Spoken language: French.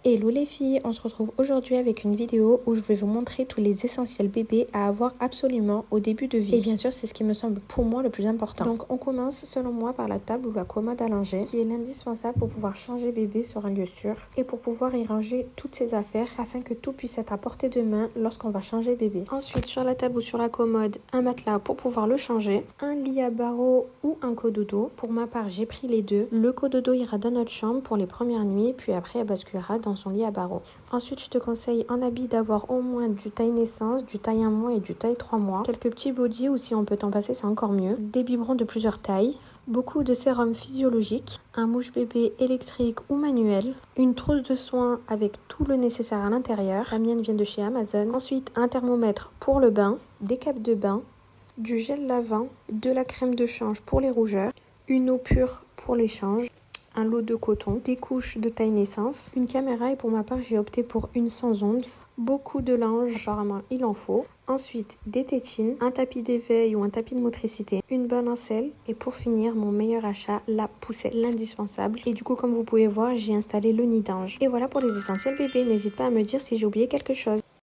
Hello les filles, on se retrouve aujourd'hui avec une vidéo où je vais vous montrer tous les essentiels bébés à avoir absolument au début de vie. Et bien sûr, c'est ce qui me semble pour moi le plus important. Donc on commence selon moi par la table ou la commode à langer, qui est l'indispensable pour pouvoir changer bébé sur un lieu sûr et pour pouvoir y ranger toutes ses affaires afin que tout puisse être à portée de main lorsqu'on va changer bébé. Ensuite, sur la table ou sur la commode, un matelas pour pouvoir le changer, un lit à barreaux ou un cododo. Pour ma part, j'ai pris les deux. Le cododo ira dans notre chambre pour les premières nuits, puis après elle basculera dans son lit à barreaux. Ensuite, je te conseille en habit d'avoir au moins du taille naissance, du taille 1 mois et du taille 3 mois. Quelques petits bodys ou si on peut t'en passer, c'est encore mieux. Des biberons de plusieurs tailles. Beaucoup de sérum physiologique, un mouche bébé électrique ou manuel, une trousse de soins avec tout le nécessaire à l'intérieur. La mienne vient de chez Amazon. Ensuite, un thermomètre pour le bain, des capes de bain, du gel lavant, de la crème de change pour les rougeurs, une eau pure pour l'échange, un lot de coton, des couches de taille naissance, une caméra et pour ma part j'ai opté pour une sans ondes, beaucoup de linge, apparemment il en faut. Ensuite des tétines, un tapis d'éveil ou un tapis de motricité, une balancelle et pour finir mon meilleur achat, la poussette, l'indispensable. Et du coup comme vous pouvez voir j'ai installé le nid d'ange. Et voilà pour les essentiels bébés, n'hésite pas à me dire si j'ai oublié quelque chose.